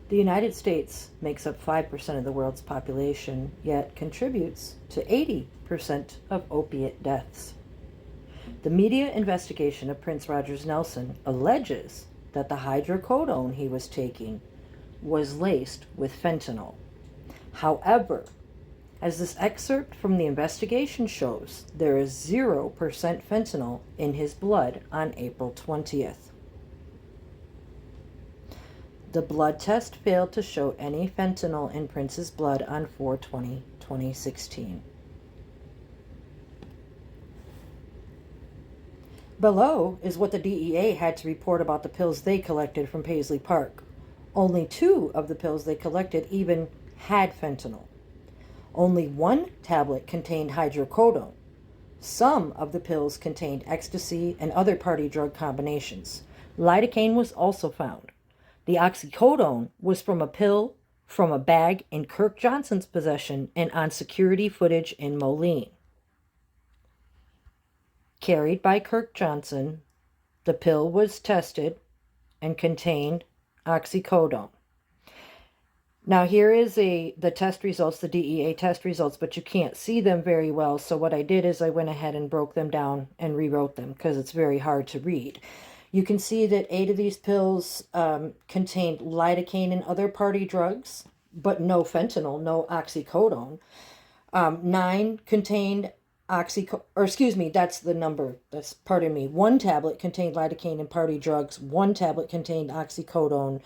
The United States makes up 5% of the world's population, yet contributes to 80% of opiate deaths. The media investigation of Prince Rogers Nelson alleges that the hydrocodone he was taking was laced with fentanyl. However, as this excerpt from the investigation shows, there is 0% fentanyl in his blood on April 20th. The blood test failed to show any fentanyl in Prince's blood on 4/20/2016. Below is what the DEA had to report about the pills they collected from Paisley Park. Only 2 of the pills they collected even had fentanyl. Only 1 tablet contained hydrocodone. Some of the pills contained ecstasy and other party drug combinations. Lidocaine was also found. The oxycodone was from a pill from a bag in Kirk Johnson's possession and on security footage in Moline. Carried by Kirk Johnson, the pill was tested and contained oxycodone. Now here is the test results, the DEA test results, but you can't see them very well. So what I did is I went ahead and broke them down and rewrote them because it's very hard to read. You can see that 8 of these pills contained lidocaine and other party drugs, but no fentanyl, no oxycodone. 9 contained that's the number. Pardon me. 1 tablet contained lidocaine and party drugs. 1 tablet contained oxycodone,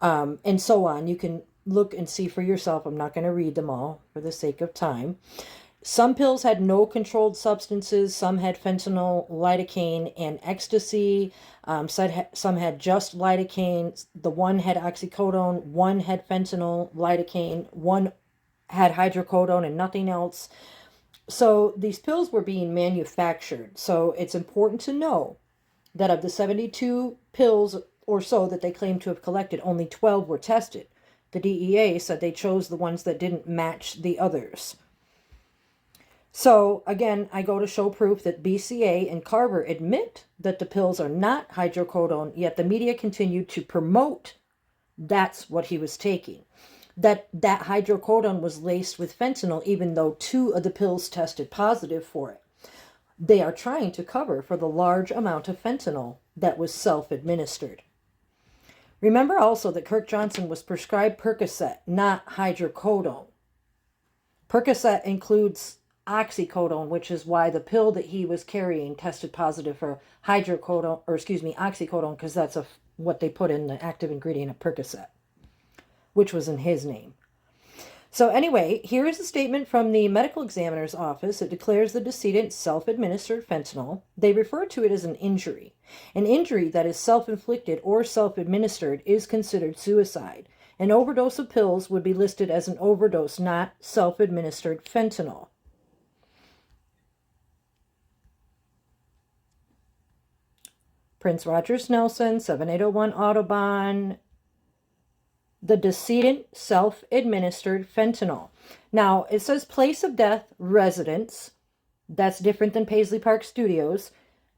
and so on. You can look and see for yourself. I'm not going to read them all for the sake of time. Some pills had no controlled substances. Some had fentanyl, lidocaine, and ecstasy. Some had just lidocaine. The 1 had oxycodone. 1 had fentanyl, lidocaine. 1 had hydrocodone and nothing else. So these pills were being manufactured. So it's important to know that of the 72 pills or so that they claim to have collected, only 12 were tested. The DEA said they chose the ones that didn't match the others. So again, I go to show proof that BCA and Carver admit that the pills are not hydrocodone, yet the media continued to promote that's what he was taking. That hydrocodone was laced with fentanyl, even though 2 of the pills tested positive for it. They are trying to cover for the large amount of fentanyl that was self-administered. Remember also that Kirk Johnson was prescribed Percocet, not hydrocodone. Percocet includes oxycodone, which is why the pill that he was carrying tested positive for oxycodone, because that's what they put in the active ingredient of Percocet, which was in his name. So anyway, here is a statement from the medical examiner's office. It declares the decedent self-administered fentanyl. They refer to it as an injury. An injury that is self-inflicted or self-administered is considered suicide. An overdose of pills would be listed as an overdose, not self-administered fentanyl. Prince Rogers Nelson, 7801 Audubon. The decedent self-administered fentanyl. Now, it says place of death, residence. That's different than Paisley Park Studios.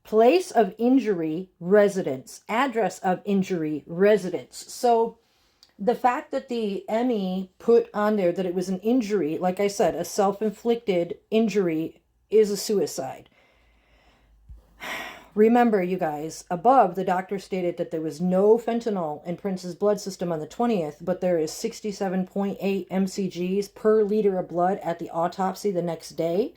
Place of injury, residence. Address of injury, residence. So the fact that the ME put on there that it was an injury, like I said, a self-inflicted injury, is a suicide. Remember, you guys, above, the doctor stated that there was no fentanyl in Prince's blood system on the 20th, but there is 67.8 mcgs per liter of blood at the autopsy the next day.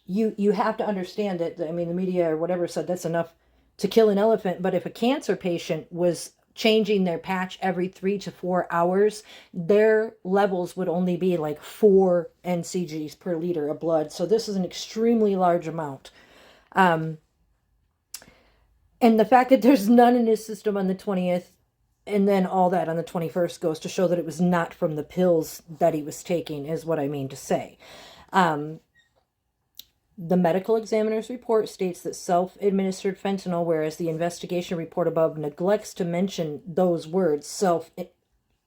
You have to understand that, I mean, the media or whatever said that's enough to kill an elephant, but if a cancer patient was changing their patch every 3 to 4 hours, their levels would only be like 4 mcgs per liter of blood. So this is an extremely large amount. And the fact that there's none in his system on the 20th and then all that on the 21st goes to show that it was not from the pills that he was taking, is what I mean to say. The medical examiner's report states that self-administered fentanyl, whereas the investigation report above neglects to mention those words,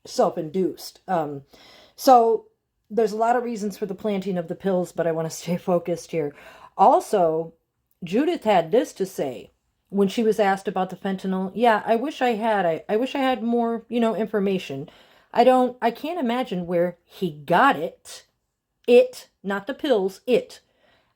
self-induced. So there's a lot of reasons for the planting of the pills, but I want to stay focused here. Also, Judith had this to say when she was asked about the fentanyl. Yeah, I wish I had more, information. I can't imagine where he got it. It, not the pills, it.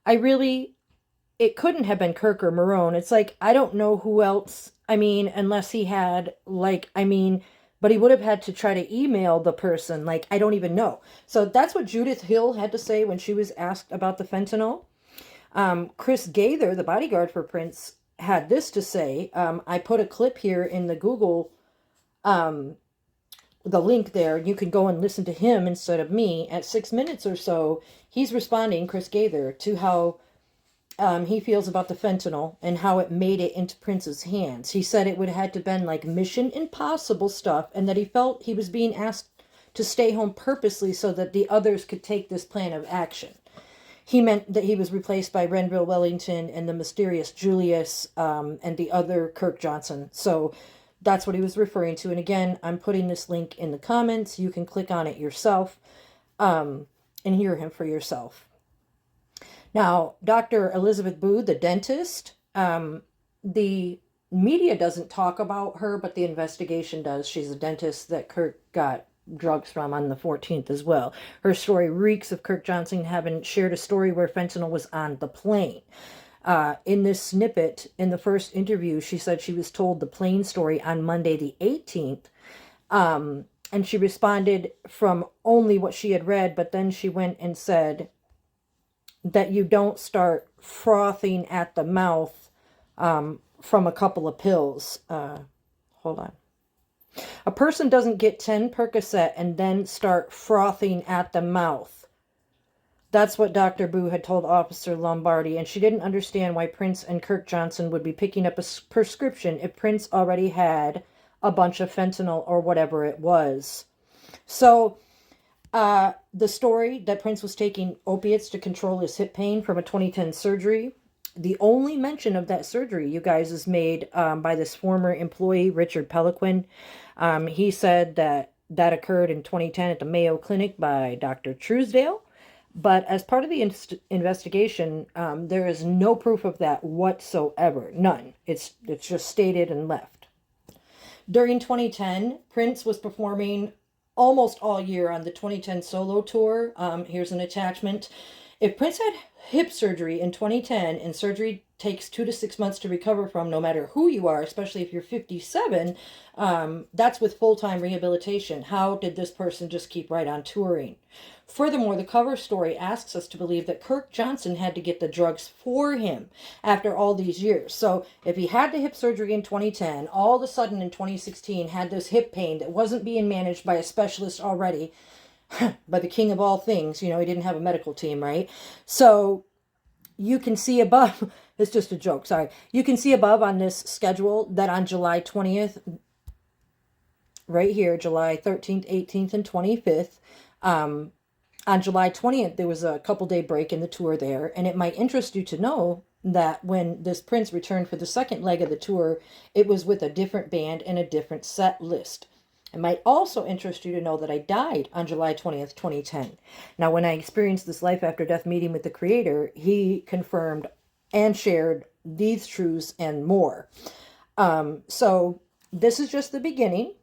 It couldn't have been Kirk or Marone. It's like, I don't know who else. I mean, unless he had, but he would have had to try to email the person. Like, I don't even know. So that's what Judith Hill had to say when she was asked about the fentanyl. Chris Gaither, the bodyguard for Prince, had this to say. I put a clip here in the Google, the link there. You can go and listen to him instead of me. At 6 minutes or so, he's responding, Chris Gaither, to how he feels about the fentanyl and how it made it into Prince's hands. He said it would have had to been like Mission Impossible stuff, and that he felt he was being asked to stay home purposely so that the others could take this plan of action. He meant that he was replaced by Renville Wellington and the mysterious Julius, and the other Kirk Johnson. So that's what he was referring to. And again, I'm putting this link in the comments. You can click on it yourself, and hear him for yourself. Now, Dr. Elizabeth Booth, the dentist, the media doesn't talk about her, but the investigation does. She's a dentist that Kirk got drugs from on the 14th as well. Her story reeks of Kirk Johnson having shared a story where fentanyl was on the plane. In this snippet, in the first interview, she said she was told the plane story on Monday the 18th. And she responded from only what she had read, but then she went and said that you don't start frothing at the mouth from a couple of pills. Hold on. A person doesn't get 10 Percocet and then start frothing at the mouth. That's what Dr. Boo had told Officer Lombardi, and she didn't understand why Prince and Kirk Johnson would be picking up a prescription if Prince already had a bunch of fentanyl or whatever it was. So, the story that Prince was taking opiates to control his hip pain from a 2010 surgery. The only mention of that surgery, you guys, is made by this former employee, Richard Peliquin. He said that occurred in 2010 at the Mayo Clinic by Dr. Truesdale. But as part of the investigation, there is no proof of that whatsoever. None. It's just stated and left. During 2010, Prince was performing almost all year on the 2010 solo tour. Here's an attachment. If Prince had hip surgery in 2010, and surgery takes 2 to 6 months to recover from, no matter who you are, especially if you're 57, that's with full-time rehabilitation. How did this person just keep right on touring? Furthermore, the cover story asks us to believe that Kirk Johnson had to get the drugs for him after all these years. So if he had the hip surgery in 2010, all of a sudden in 2016 had this hip pain that wasn't being managed by a specialist already, by the king of all things, he didn't have a medical team, right? So you can see above, it's just a joke, sorry. You can see above on this schedule that on July 20th, right here, July 13th, 18th, and 25th, on July 20th, there was a couple-day break in the tour there, and it might interest you to know that when this Prince returned for the second leg of the tour, it was with a different band and a different set list. It might also interest you to know that I died on July 20th, 2010. Now, when I experienced this life-after-death meeting with the Creator, he confirmed and shared these truths and more. So this is just the beginning.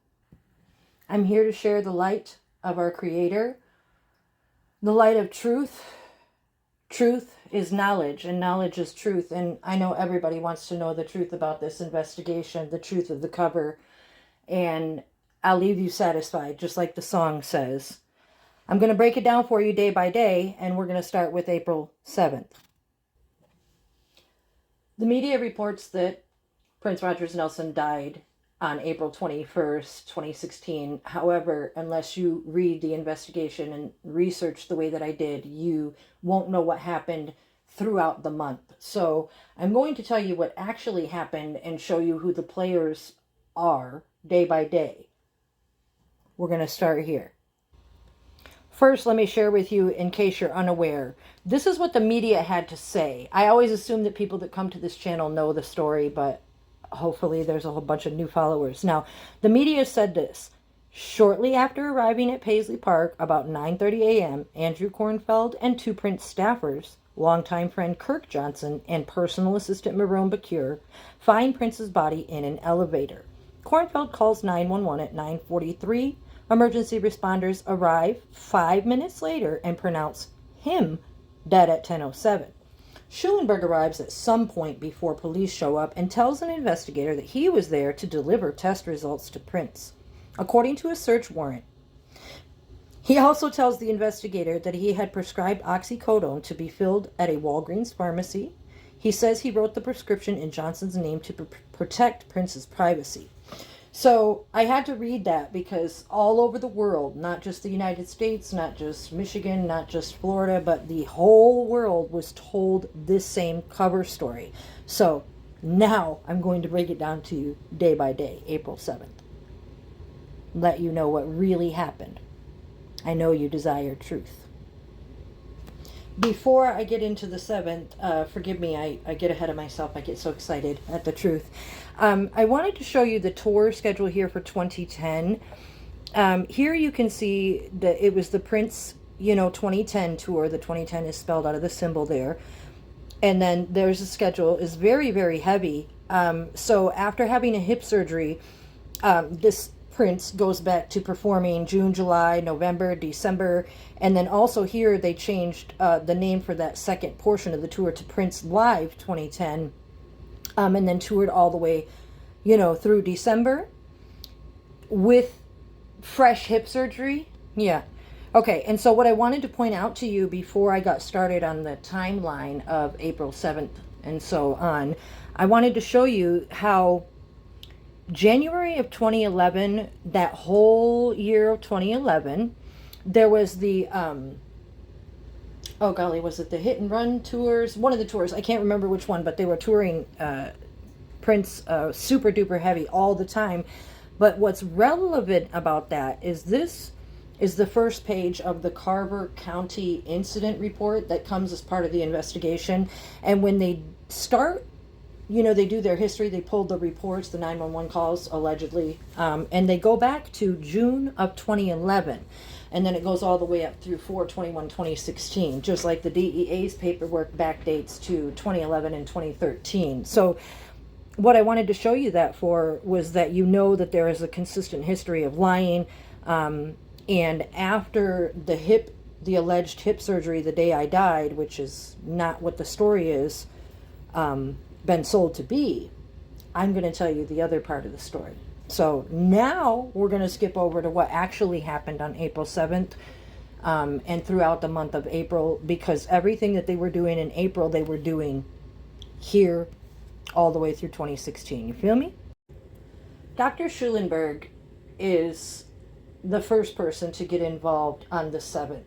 I'm here to share the light of our Creator, the light of truth. Truth is knowledge, and knowledge is truth. And I know everybody wants to know the truth about this investigation, the truth of the cover. And I'll leave you satisfied, just like the song says. I'm going to break it down for you day by day, and we're going to start with April 7th. The media reports that Prince Rogers Nelson died on April 21st, 2016. However, unless you read the investigation and research the way that I did, you won't know what happened throughout the month. So I'm going to tell you what actually happened and show you who the players are day by day. We're going to start here. First, let me share with you, in case you're unaware, this is what the media had to say. I always assume that people that come to this channel know the story, but hopefully there's a whole bunch of new followers. Now, the media said this. Shortly after arriving at Paisley Park, about 9:30 a.m., Andrew Kornfeld and two Prince staffers, longtime friend Kirk Johnson and personal assistant Marone Bakure, find Prince's body in an elevator. Kornfeld calls 911 at 9:43, Emergency responders arrive 5 minutes later and pronounce him dead at 10:07. Schulenberg arrives at some point before police show up and tells an investigator that he was there to deliver test results to Prince, according to a search warrant. He also tells the investigator that he had prescribed oxycodone to be filled at a Walgreens pharmacy. He says he wrote the prescription in Johnson's name to protect Prince's privacy. So I had to read that because all over the world, not just the United States, not just Michigan, not just Florida, but the whole world was told this same cover story. So now I'm going to break it down to you day by day, April 7th. Let you know what really happened. I know you desire truth. Before I get into the 7th, forgive me, I get ahead of myself. I get so excited at the truth. I wanted to show you the tour schedule here for 2010. Here you can see that it was the Prince, 2010 tour. The 2010 is spelled out of the symbol there. And then there's a schedule. It's very, very heavy. So after having a hip surgery, this Prince goes back to performing June, July, November, December, and then also here they changed the name for that second portion of the tour to Prince Live 2010, and then toured all the way, through December with fresh hip surgery. Yeah. Okay, and so what I wanted to point out to you before I got started on the timeline of April 7th and so on, I wanted to show you how January of 2011, that whole year of 2011, there was the, oh golly, was it the Hit and Run tours? One of the tours, I can't remember which one, but they were touring Prince super duper heavy all the time. But what's relevant about that is this is the first page of the Carver County incident report that comes as part of the investigation. And when they start, they do their history, they pulled the reports, the 911 calls, allegedly, and they go back to June of 2011, and then it goes all the way up through 4/21/2016, just like the DEA's paperwork backdates to 2011 and 2013. So what I wanted to show you that for was that that there is a consistent history of lying, and after the alleged hip surgery the day I died, which is not what the story is, been sold to be, I'm going to tell you the other part of the story. So now we're going to skip over to what actually happened on April 7th and throughout the month of April, because everything that they were doing in April, they were doing here all the way through 2016. You feel me? Dr. Schulenberg is the first person to get involved on the 7th.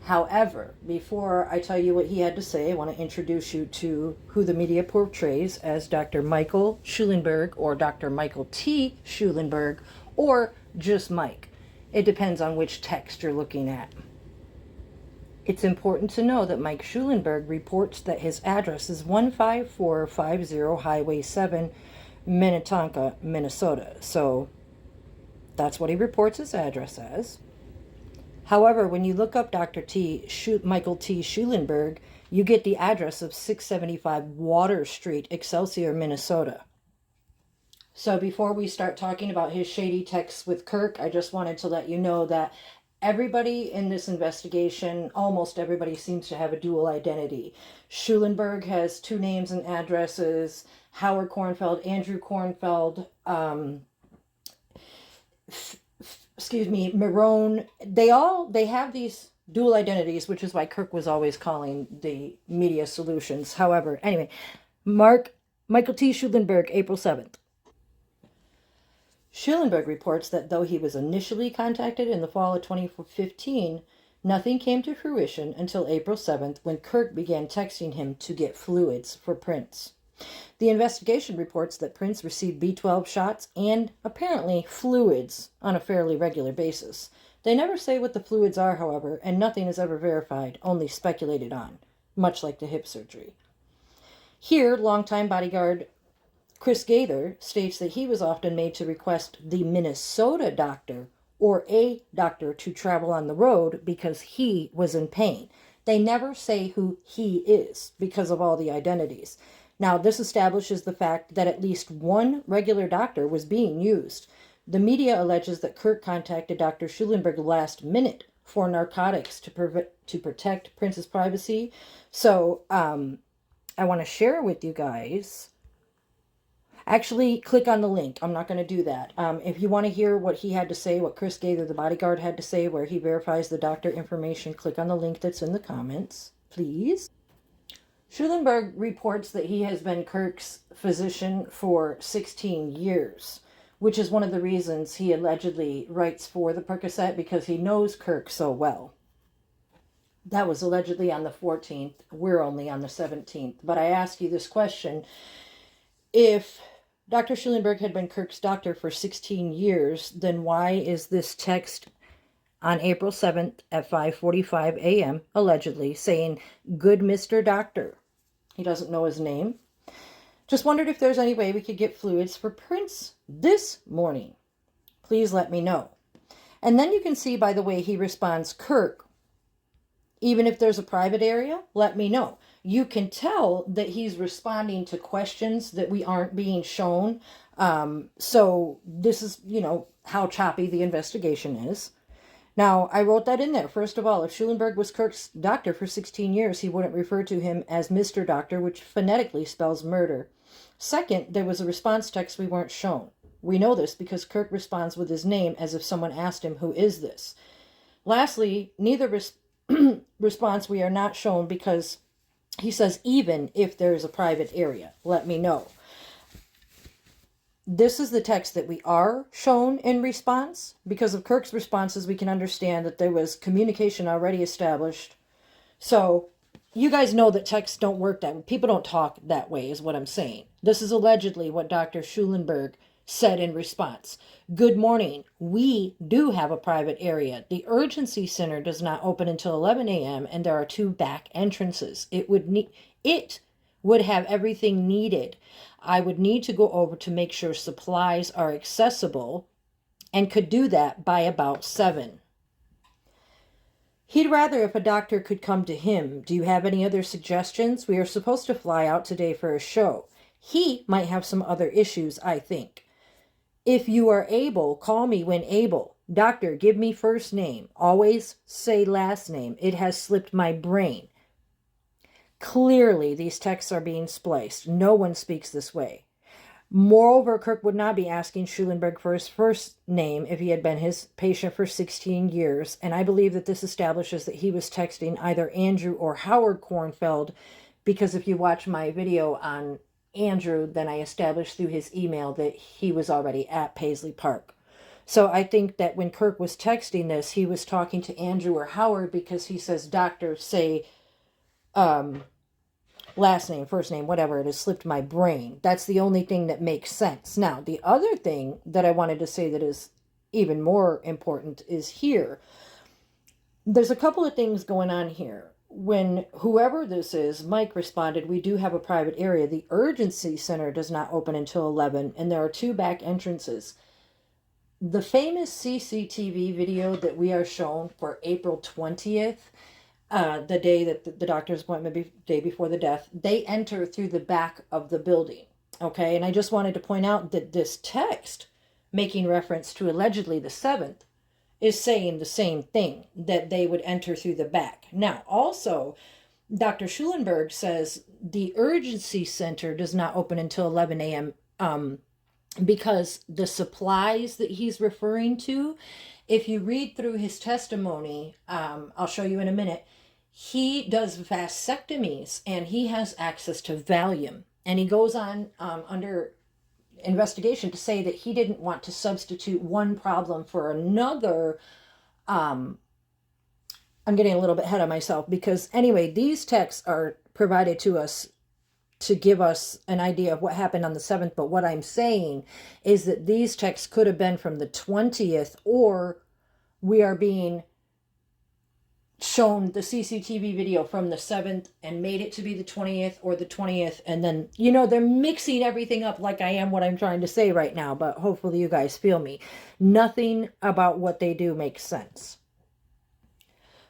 However, before I tell you what he had to say, I want to introduce you to who the media portrays as Dr. Michael Schulenberg, or Dr. Michael T. Schulenberg, or just Mike. It depends on which text you're looking at. It's important to know that Mike Schulenberg reports that his address is 15450 Highway 7, Minnetonka, Minnesota. So that's what he reports his address as. However, when you look up Michael T. Schulenberg, you get the address of 675 Water Street, Excelsior, Minnesota. So before we start talking about his shady texts with Kirk, I just wanted to let you know that everybody in this investigation, almost everybody, seems to have a dual identity. Schulenberg has 2 names and addresses. Howard Kornfeld, Andrew Kornfeld, Marone, they have these dual identities, which is why Kirk was always calling the media solutions. However, anyway, Michael T. Schulenberg, April 7th. Schulenberg reports that though he was initially contacted in the fall of 2015, nothing came to fruition until April 7th, when Kirk began texting him to get fluids for Prince. The investigation reports that Prince received B12 shots and, apparently, fluids on a fairly regular basis. They never say what the fluids are, however, and nothing is ever verified, only speculated on, much like the hip surgery. Here, longtime bodyguard Chris Gaither states that he was often made to request the Minnesota doctor or a doctor to travel on the road because he was in pain. They never say who he is because of all the identities. Now, this establishes the fact that at least one regular doctor was being used. The media alleges that Kirk contacted Dr. Schulenberg last minute for narcotics to protect Prince's privacy. So I want to share with you guys. Actually, click on the link. I'm not going to do that. If you want to hear what he had to say, what Chris Gaither, the bodyguard, had to say, where he verifies the doctor information, click on the link that's in the comments, please. Schulenberg reports that he has been Kirk's physician for 16 years, which is one of the reasons he allegedly writes for the Percocet, because he knows Kirk so well. That was allegedly on the 14th. We're only on the 17th. But I ask you this question. If Dr. Schulenberg had been Kirk's doctor for 16 years, then why is this text on April 7th at 5:45 a.m. allegedly saying, "Good Mr. Doctor"? He doesn't know his name. Just wondered if there's any way we could get fluids for Prince this morning. Please let me know. And then you can see by the way he responds, Kirk, even if there's a private area, let me know. You can tell that he's responding to questions that we aren't being shown. So this is, how choppy the investigation is. Now, I wrote that in there. First of all, if Schulenberg was Kirk's doctor for 16 years, he wouldn't refer to him as Mr. Doctor, which phonetically spells murder. Second, there was a response text we weren't shown. We know this because Kirk responds with his name as if someone asked him, "Who is this?" Lastly, neither response we are not shown because he says, even if there is a private area, let me know. This is the text that we are shown in response. Because of Kirk's responses, we can understand that there was communication already established. So you guys know that texts don't work that way. People don't talk that way is what I'm saying. This is allegedly what Dr. Schulenberg said in response. Good morning. We do have a private area. The urgency center does not open until 11 a.m. and there are 2 back entrances. It would have everything needed. I would need to go over to make sure supplies are accessible and could do that by about 7. He'd rather if a doctor could come to him. Do you have any other suggestions? We are supposed to fly out today for a show. He might have some other issues, I think. If you are able, call me when able. Doctor, give me first name. Always say last name. It has slipped my brain. Clearly, these texts are being spliced. No one speaks this way. Moreover, Kirk would not be asking Schulenberg for his first name if he had been his patient for 16 years, and I believe that this establishes that he was texting either Andrew or Howard Kornfeld, because if you watch my video on Andrew, then I established through his email that he was already at Paisley Park. So I think that when Kirk was texting this, he was talking to Andrew or Howard because he says, doctor, say last name, first name, whatever, it has slipped my brain. That's the only thing that makes sense. Now, the other thing that I wanted to say that is even more important is here. There's a couple of things going on here. When whoever this is, Mike responded, we do have a private area. The urgency center does not open until 11, and there are 2 back entrances. The famous CCTV video that we are shown for April 20th, the day that the doctor's appointment, day before the death, they enter through the back of the building. Okay, and I just wanted to point out that this text, making reference to allegedly the 7th, is saying the same thing, that they would enter through the back. Now, also, Dr. Schulenberg says the urgency center does not open until 11 a.m. Because the supplies that he's referring to, if you read through his testimony, I'll show you in a minute, he does vasectomies and he has access to Valium. And he goes on under investigation to say that he didn't want to substitute one problem for another. I'm getting a little bit ahead of myself because anyway, these texts are provided to us to give us an idea of what happened on the 7th. But what I'm saying is that these texts could have been from the 20th, or we are being shown the CCTV video from the 7th and made it to be the 20th or the 20th. And then, they're mixing everything up like I am what I'm trying to say right now, but hopefully you guys feel me. Nothing about what they do makes sense.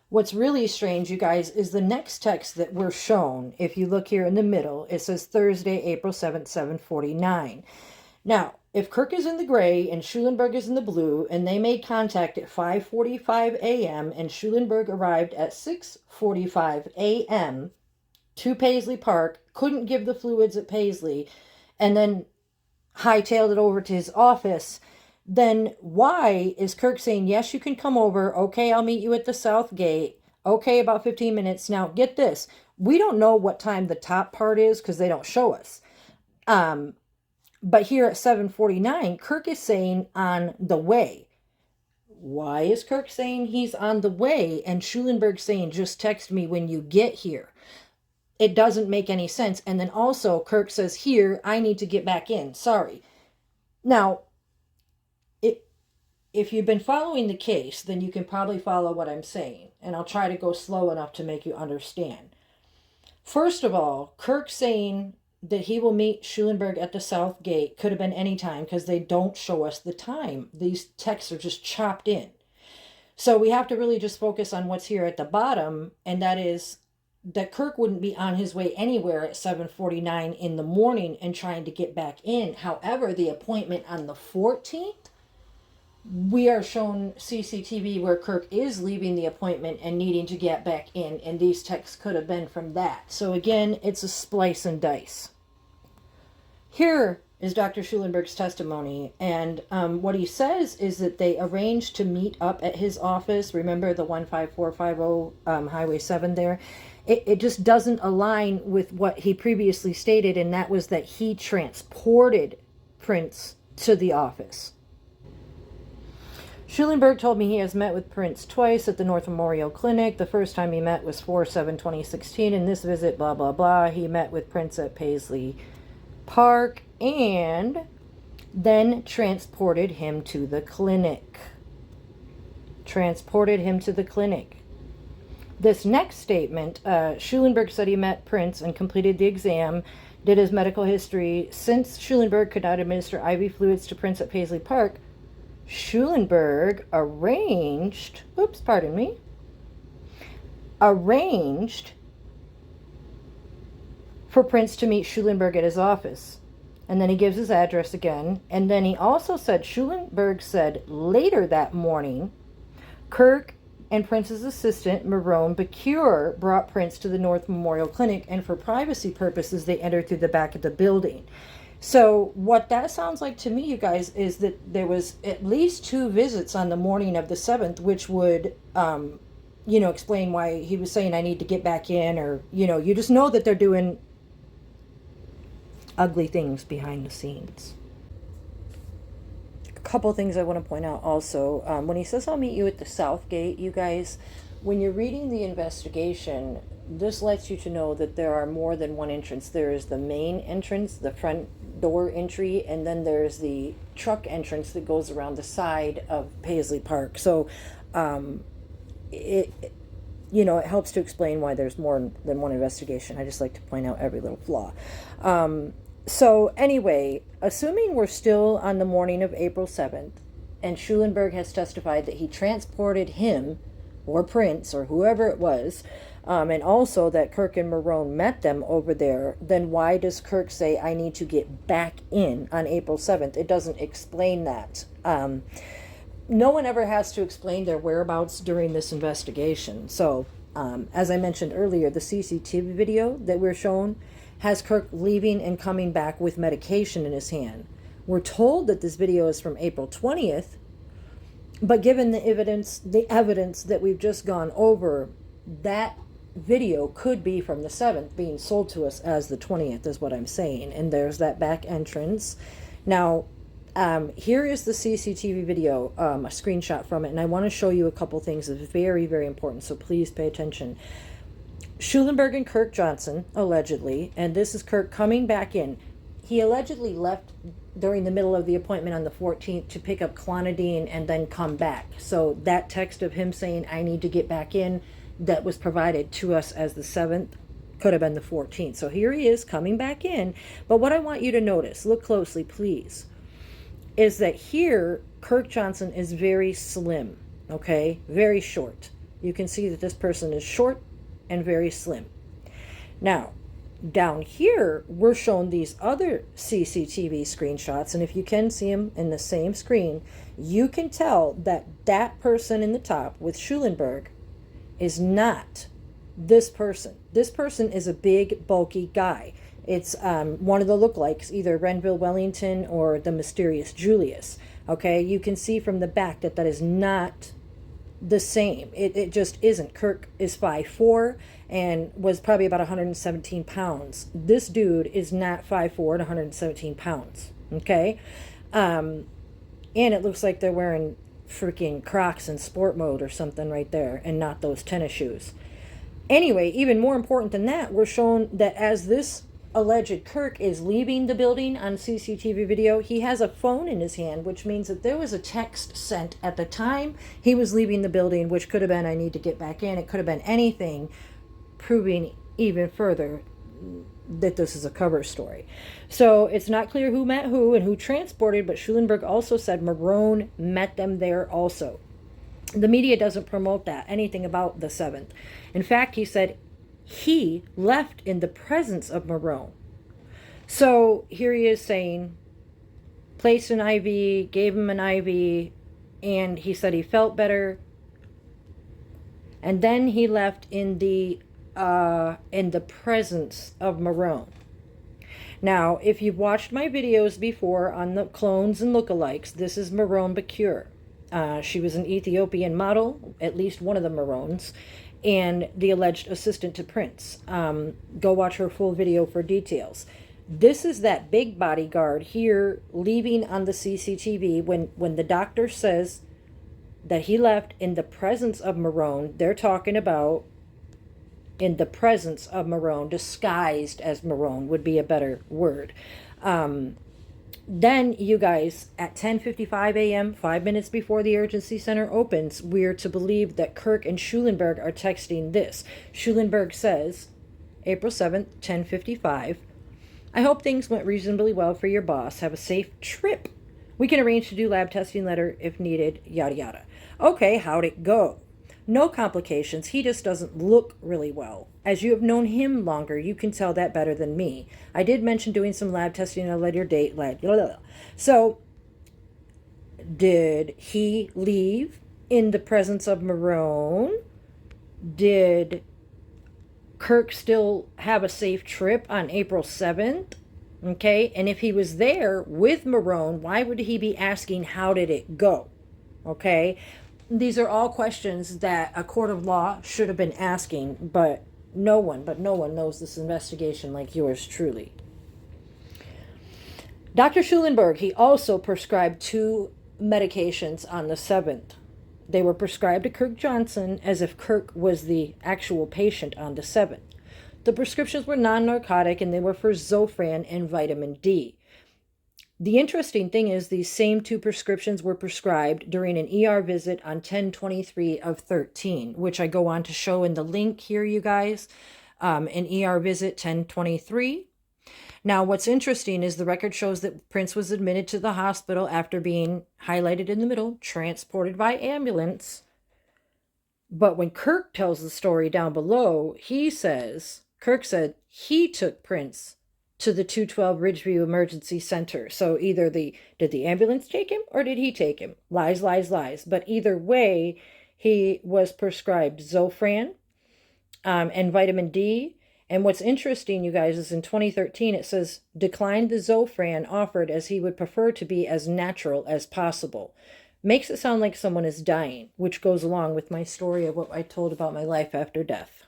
What's really strange, you guys, is the next text that we're shown. If you look here in the middle, it says Thursday, April 7th, 7:49. Now, if Kirk is in the gray and Schulenberg is in the blue, and they made contact at 5:45 a.m. and Schulenberg arrived at 6:45 a.m. to Paisley Park, couldn't give the fluids at Paisley, and then hightailed it over to his office, then why is Kirk saying, yes, you can come over. Okay, I'll meet you at the south gate. Okay, about 15 minutes. Now, get this. We don't know what time the top part is because they don't show us. But here at 7:49, Kirk is saying on the way. Why is Kirk saying he's on the way and Schulenberg saying just text me when you get here? It doesn't make any sense. And then also Kirk says here, I need to get back in. Sorry. Now, if you've been following the case, then you can probably follow what I'm saying. And I'll try to go slow enough to make you understand. First of all, Kirk saying that he will meet Schulenberg at the south gate could have been any time because they don't show us the time. These texts are just chopped in. So we have to really just focus on what's here at the bottom, and that is that Kirk wouldn't be on his way anywhere at 7:49 in the morning and trying to get back in. However, the appointment on the 14th, we are shown CCTV where Kirk is leaving the appointment and needing to get back in, and these texts could have been from that. So again, it's a splice and dice. Here is Dr. Schulenberg's testimony, and what he says is that they arranged to meet up at his office. Remember the 15450 Highway 7 there? It just doesn't align with what he previously stated, and that was that he transported Prince to the office. Schulenberg told me he has met with Prince twice at the North Memorial Clinic. The first time he met was 4/7/2016. In this visit, blah, blah, blah. He met with Prince at Paisley Park and then transported him to the clinic. Transported him to the clinic. This next statement, Schulenberg said he met Prince and completed the exam, did his medical history. Since Schulenberg could not administer IV fluids to Prince at Paisley Park, Schulenberg arranged for Prince to meet Schulenberg at his office. And then he gives his address again. And then he also said, Schulenberg said later that morning, Kirk and Prince's assistant, Marone Bacure, brought Prince to the North Memorial Clinic, and for privacy purposes, they entered through the back of the building. So what that sounds like to me, you guys, is that there was at least 2 visits on the morning of the 7th, which would, explain why he was saying, I need to get back in, or, you just know that they're doing ugly things behind the scenes. A couple things I want to point out also. When he says, I'll meet you at the south gate, you guys, when you're reading the investigation, this lets you to know that there are more than one entrance. There is the main entrance, the front door entry, and then there's the truck entrance that goes around the side of Paisley Park. So it helps to explain why there's more than one investigation. I just like to point out every little flaw. So anyway, assuming we're still on the morning of April 7th, and Schulenberg has testified that he transported him, or Prince, or whoever it was, and also that Kirk and Marone met them over there, then why does Kirk say, I need to get back in on April 7th? It doesn't explain that. No one ever has to explain their whereabouts during this investigation. So, as I mentioned earlier, the CCTV video that we're shown has Kirk leaving and coming back with medication in his hand. We're told that this video is from April 20th, but given the evidence that we've just gone over, that video could be from the 7th being sold to us as the 20th is what I'm saying. And there's that back entrance. Now, here is the CCTV video, a screenshot from it, and I want to show you a couple things that are very, very important, so please pay attention. Schulenberg and Kirk Johnson, allegedly, and this is Kirk coming back in. He allegedly left during the middle of the appointment on the 14th to pick up clonidine and then come back. So that text of him saying, I need to get back in, that was provided to us as the 7th, could have been the 14th. So here he is coming back in. But what I want you to notice, look closely, please, is that here, Kirk Johnson is very slim, okay? Very short. You can see that this person is short and very slim. Now, down here, we're shown these other CCTV screenshots, and if you can see them in the same screen, you can tell that that person in the top with Schulenberg is not this person. This person is a big, bulky guy. It's one of the lookalikes, either Renville Wellington or the mysterious Julius. Okay, you can see from the back that that is not the same. It just isn't. Kirk is 5'4" and was probably about 117 pounds. This dude is not 5'4" and 117 pounds. Okay, and it looks like they're wearing freaking Crocs in sport mode or something right there, and not those tennis shoes. Anyway, even more important than that, we're shown that as this alleged Kirk is leaving the building on CCTV video, he has a phone in his hand, which means that there was a text sent at the time he was leaving the building, which could have been, I need to get back in. It could have been anything, proving even further that this is a cover story. So it's not clear who met who and who transported, but Schulenberg also said Marone met them there also. The media doesn't promote that, anything about the 7th. In fact, he said he left in the presence of Marone. So here he is saying, placed an IV, gave him an IV, and he said he felt better. And then he left in the presence of Marone. Now, if you've watched my videos before on the clones and lookalikes, this is Marone Bakure. She was an Ethiopian model, at least one of the Marones, and the alleged assistant to Prince. Go watch her full video for details. This is that big bodyguard here leaving on the CCTV when the doctor says that he left in the presence of Marone. They're talking about in the presence of Marone, disguised as Marone would be a better word. Then, you guys, at 10:55 a.m., 5 minutes before the urgency center opens, we're to believe that Kirk and Schulenberg are texting this. Schulenberg says, April 7th, 10:55, I hope things went reasonably well for your boss. Have a safe trip. We can arrange to do lab testing later if needed, yada yada. Okay, how'd it go? No complications. He just doesn't look really well. As you have known him longer, you can tell that better than me. I did mention doing some lab testing at a later date. So, did he leave in the presence of Marone? Did Kirk still have a safe trip on April 7th? Okay, and if he was there with Marone, why would he be asking how did it go? Okay, these are all questions that a court of law should have been asking, but no one knows this investigation like yours truly. Dr. Schulenberg, he also prescribed 2 medications on the 7th. They were prescribed to Kirk Johnson as if Kirk was the actual patient on the 7th. The prescriptions were non-narcotic and they were for Zofran and vitamin D. The interesting thing is these same 2 prescriptions were prescribed during an ER visit on 10/23 of 13, which I go on to show in the link here, you guys, an ER visit 10/23. Now, what's interesting is the record shows that Prince was admitted to the hospital after being highlighted in the middle, transported by ambulance. But when Kirk tells the story down below, Kirk said he took Prince to the 212 Ridgeview Emergency Center. So either did the ambulance take him or did he take him? Lies, lies, lies. But either way, he was prescribed Zofran and vitamin D. And what's interesting, you guys, is in 2013, it says, declined the Zofran offered as he would prefer to be as natural as possible. Makes it sound like someone is dying, which goes along with my story of what I told about my life after death.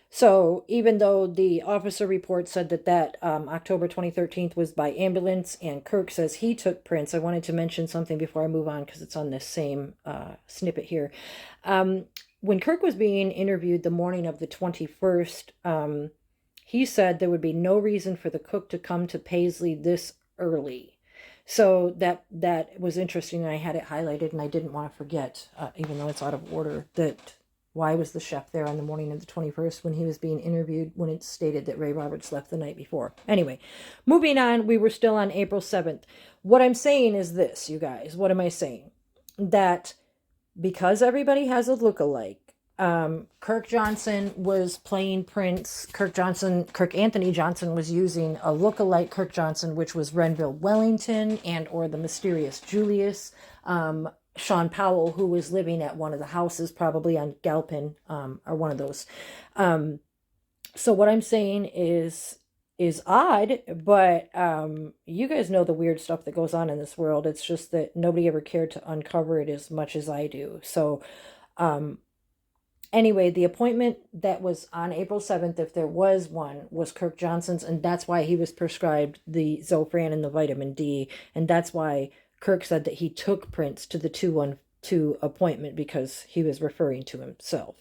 So even though the officer report said that October 2013 was by ambulance and Kirk says he took Prince, I wanted to mention something before I move on because it's on this same snippet here. When Kirk was being interviewed the morning of the 21st, he said there would be no reason for the cook to come to Paisley this early. So that was interesting, and I had it highlighted, and I didn't want to forget, even though it's out of order, that why was the chef there on the morning of the 21st when he was being interviewed when it stated that Ray Roberts left the night before? Anyway, moving on, we were still on April 7th. What I'm saying is this, you guys. What am I saying? That because everybody has a look-alike, Kirk Johnson was playing Prince. Kirk Anthony Johnson was using a look-alike Kirk Johnson, which was Renville Wellington and or the mysterious Julius. Sean Powell, who was living at one of the houses, probably on Galpin, or one of those. So what I'm saying is odd, but you guys know the weird stuff that goes on in this world. It's just that nobody ever cared to uncover it as much as I do. So anyway, the appointment that was on April 7th, if there was one, was Kirk Johnson's, and that's why he was prescribed the Zofran and the vitamin D, and that's why Kirk said that he took Prince to the 212 appointment, because he was referring to himself.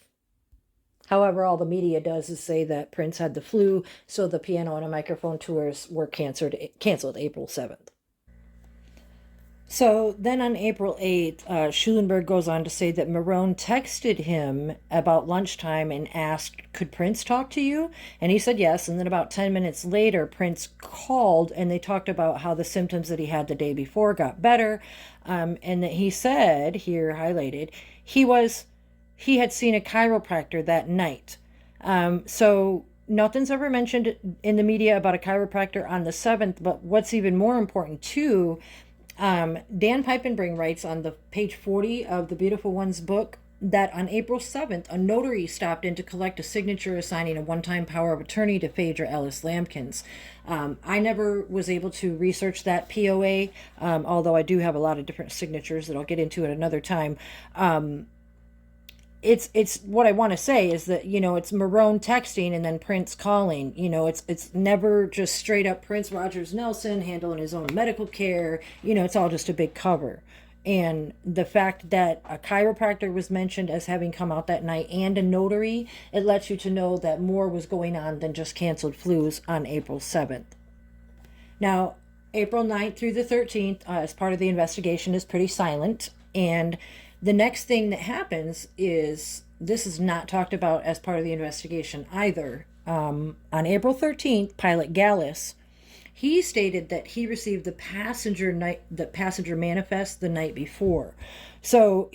However, all the media does is say that Prince had the flu, so the piano and a microphone tours were canceled April 7th. So then on April 8th, Schulenberg goes on to say that Marone texted him about lunchtime and asked, could Prince talk to you? And he said yes. And then about 10 minutes later, Prince called and they talked about how the symptoms that he had the day before got better. And that he said, here highlighted, he had seen a chiropractor that night. So nothing's ever mentioned in the media about a chiropractor on the 7th, but what's even more important too, Dan Peipenbring writes on the page 40 of the Beautiful Ones book that on April 7th, a notary stopped in to collect a signature assigning a one-time power of attorney to Phaedra Ellis Lampkins. I never was able to research that POA, although I do have a lot of different signatures that I'll get into at another time. It's what I want to say is that, it's Marone texting and then Prince calling. It's never just straight up Prince Rogers Nelson handling his own medical care. It's all just a big cover. And the fact that a chiropractor was mentioned as having come out that night and a notary, it lets you to know that more was going on than just canceled flus on April 7th. Now, April 9th through the 13th, as part of the investigation, is pretty silent. And the next thing that happens is, this is not talked about as part of the investigation either. On April 13th, Pilot Gallus, he stated that he received the passenger manifest the night before. So,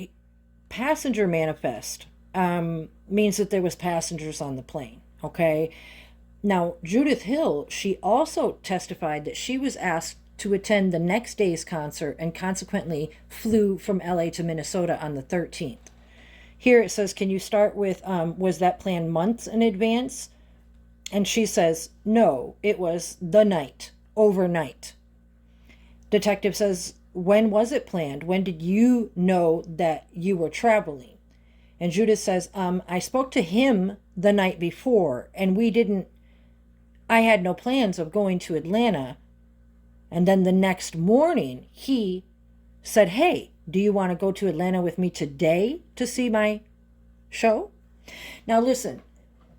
passenger manifest means that there was passengers on the plane, okay? Now, Judith Hill, she also testified that she was asked to attend the next day's concert and consequently flew from LA to Minnesota on the 13th. Here it says, can you start with, was that planned months in advance? And she says, no, it was the night, overnight. Detective says, when was it planned? When did you know that you were traveling? And Judith says, I spoke to him the night before and I had no plans of going to Atlanta. And then the next morning, he said, hey, do you want to go to Atlanta with me today to see my show? Now, listen,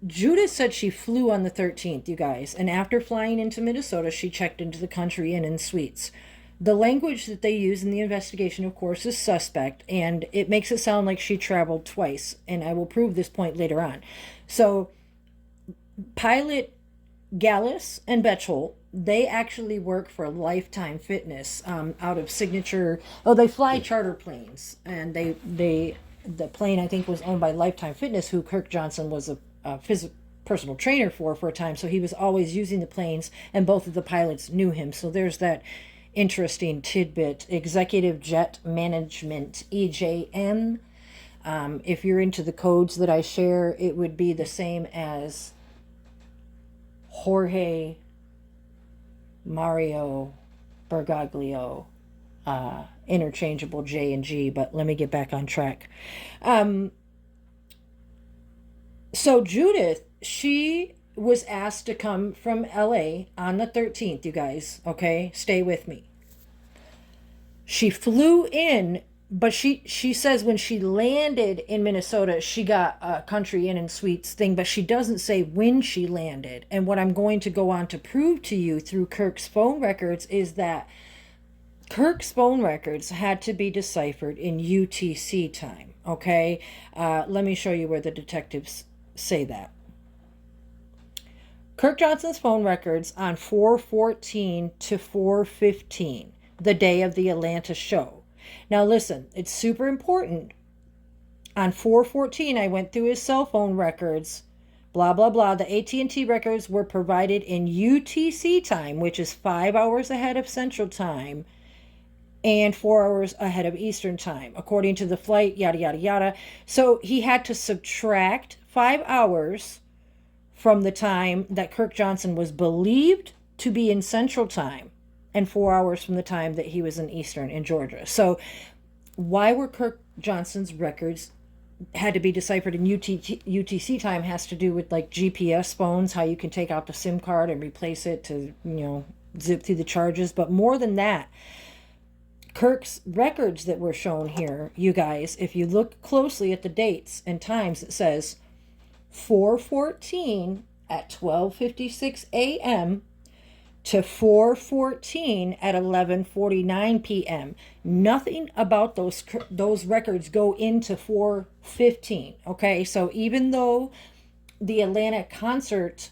Judith said she flew on the 13th, you guys. And after flying into Minnesota, she checked into the Country Inn and Suites. The language that they use in the investigation, of course, is suspect. And it makes it sound like she traveled twice. And I will prove this point later on. So, Pilot Gallus and Betchel, they actually work for Lifetime Fitness out of Signature. Oh, they fly charter planes, and the plane I think was owned by Lifetime Fitness, who Kirk Johnson was a personal trainer for a time. So he was always using the planes, and both of the pilots knew him. So there's that interesting tidbit. Executive Jet Management, EJM. If you're into the codes that I share, it would be the same as Jorge Mario Bergoglio, interchangeable J and G, but let me get back on track. So Judith, she was asked to come from LA on the 13th, you guys, okay? Stay with me. She flew in, but she says when she landed in Minnesota, she got a Country Inn and Suites thing, but she doesn't say when she landed. And what I'm going to go on to prove to you through Kirk's phone records is that Kirk's phone records had to be deciphered in UTC time, okay? Let me show you where the detectives say that. Kirk Johnson's phone records on 4/14 to 4/15, the day of the Atlanta show. Now listen, it's super important On 4/14, I went through his cell phone records, blah, blah, blah. The AT&T records were provided in UTC time, which is 5 hours ahead of Central Time and 4 hours ahead of Eastern Time, according to the flight, yada, yada, yada. So he had to subtract 5 hours from the time that Kirk Johnson was believed to be in Central Time and 4 hours from the time that he was in Eastern in Georgia. So why were Kirk Johnson's records had to be deciphered in UTC time has to do with like GPS phones, how you can take out the SIM card and replace it to, zip through the charges. But more than that, Kirk's records that were shown here, you guys, if you look closely at the dates and times, it says 4/14 at 12:56 a.m. to 4/14 at 11:49 p.m. Nothing about those records go into 4/15. Okay, so even though the Atlanta concert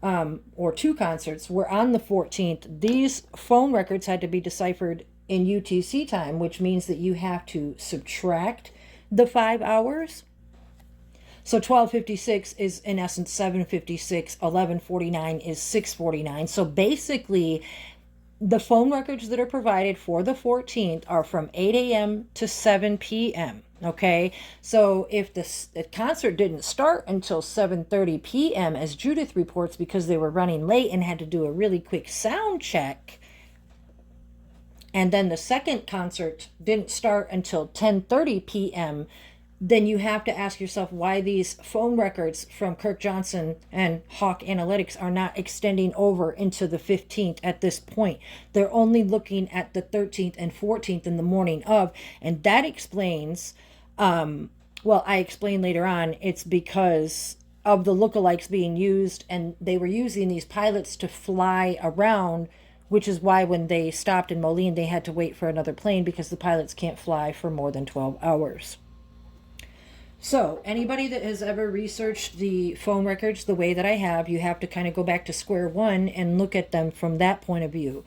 or 2 concerts were on the 14th, these phone records had to be deciphered in UTC time, which means that you have to subtract the 5 hours. So 12:56 is in essence 7:56, 11:49 is 6:49. So basically, the phone records that are provided for the 14th are from 8 a.m. to 7 p.m. Okay, so if the concert didn't start until 7:30 p.m., as Judith reports, because they were running late and had to do a really quick sound check, and then the second concert didn't start until 10:30 p.m., then you have to ask yourself why these phone records from Kirk Johnson and Hawk Analytics are not extending over into the 15th at this point. They're only looking at the 13th and 14th in the morning of, and that explains, well, I explain later on, it's because of the lookalikes being used, and they were using these pilots to fly around, which is why when they stopped in Moline, they had to wait for another plane because the pilots can't fly for more than 12 hours. So anybody that has ever researched the phone records the way that I have, you have to kind of go back to square one and look at them from that point of view.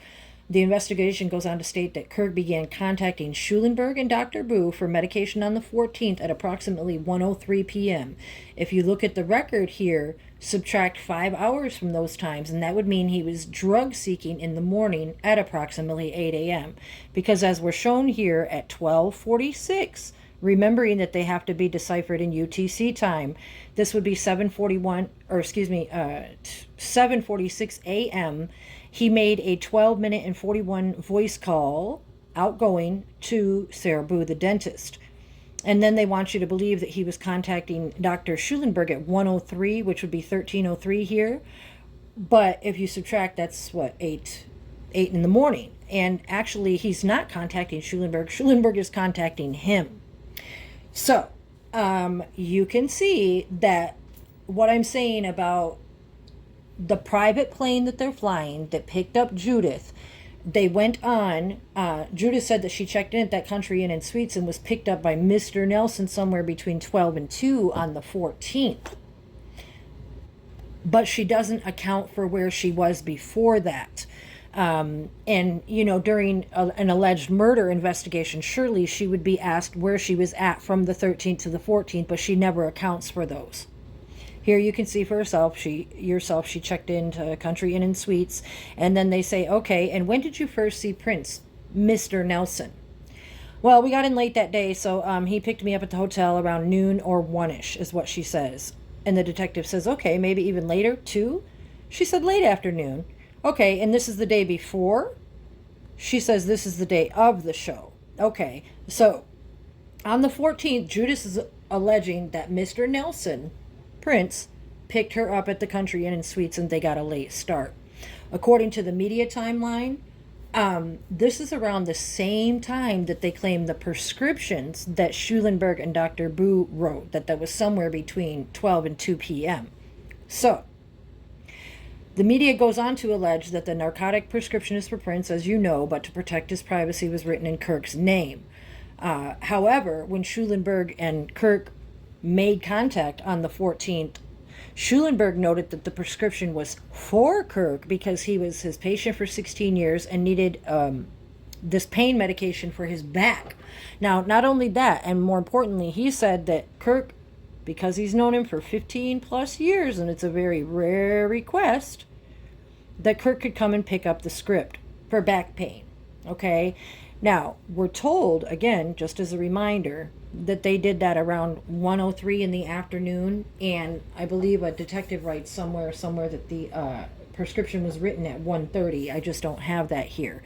The investigation goes on to state that Kirk began contacting Schulenberg and Dr. Boo for medication on the 14th at approximately 1:03 p.m. If you look at the record here, subtract 5 hours from those times, and that would mean he was drug seeking in the morning at approximately 8 a.m. Because as we're shown here at 12:46, remembering that they have to be deciphered in UTC time, this would be 7:46 a.m. He made a 12-minute and 41 voice call outgoing to Sarah Boo, the dentist. And then they want you to believe that he was contacting Dr. Schulenberg at 1:03, which would be 13:03 here. But if you subtract, that's what, 8 in the morning. And actually, he's not contacting Schulenberg. Schulenberg is contacting him. So, you can see that what I'm saying about the private plane that they're flying that picked up Judith, they went on, Judith said that she checked in at that Country Inn and Suites and was picked up by Mr. Nelson somewhere between 12 and 2 on the 14th. But she doesn't account for where she was before that. And, during an alleged murder investigation, surely she would be asked where she was at from the 13th to the 14th, but she never accounts for those. Here you can see for herself, she checked into Country Inn and Suites, and then they say, okay, and when did you first see Prince, Mr. Nelson? Well, we got in late that day, so he picked me up at the hotel around noon or 1-ish, is what she says. And the detective says, okay, maybe even later, 2? She said late afternoon. Okay, and this is the day before? She says this is the day of the show. Okay, so on the 14th, Judith is alleging that Mr. Nelson, Prince, picked her up at the Country Inn and Suites and they got a late start. According to the media timeline, this is around the same time that they claim the prescriptions that Schulenberg and Dr. Boo wrote, that was somewhere between 12 and 2 p.m. So, the media goes on to allege that the narcotic prescription is for Prince, as you know, but to protect his privacy was written in Kirk's name. However, when Schulenberg and Kirk made contact on the 14th, Schulenberg noted that the prescription was for Kirk because he was his patient for 16 years and needed this pain medication for his back. Now, not only that, and more importantly, he said that Kirk, because he's known him for 15 plus years, and it's a very rare request, that Kirk could come and pick up the script for back pain. Okay? Now, we're told, again, just as a reminder, that they did that around 1:03 in the afternoon, and I believe a detective writes somewhere that the prescription was written at 1:30. I just don't have that here.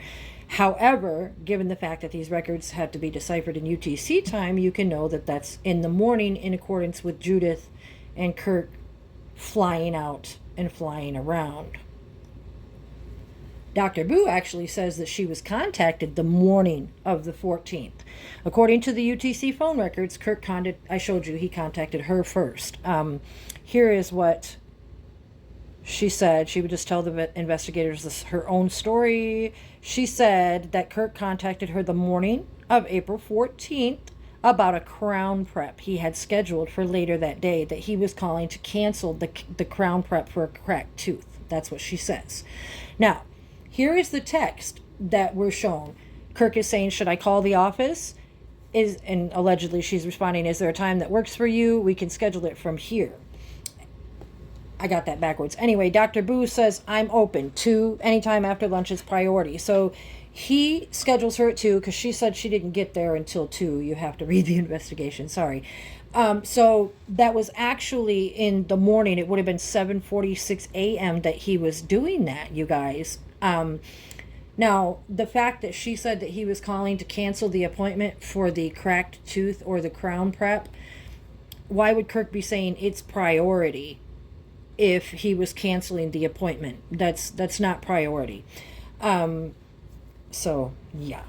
However, given the fact that these records had to be deciphered in UTC time, you can know that that's in the morning in accordance with Judith and Kirk flying out and flying around. Dr. Boo actually says that she was contacted the morning of the 14th. According to the UTC phone records, Kirk I showed you he contacted her first. Here is what she said. She would just tell the investigators her own story. She said that Kirk contacted her the morning of April 14th about a crown prep he had scheduled for later that day, that he was calling to cancel the crown prep for a cracked tooth. That's what she says. Now, here is the text that we're shown. Kirk is saying, should I call the office? And allegedly she's responding, is there a time that works for you? We can schedule it from here. I got that backwards. Anyway, Dr. Boo says, I'm open to anytime after lunch is priority. So he schedules her at 2 because she said she didn't get there until 2. You have to read the investigation. Sorry. So that was actually in the morning. It would have been 7:46 a.m. that he was doing that, you guys. Now, the fact that she said that he was calling to cancel the appointment for the cracked tooth or the crown prep, why would Kirk be saying it's priority if he was canceling the appointment? That's not priority. So, yeah.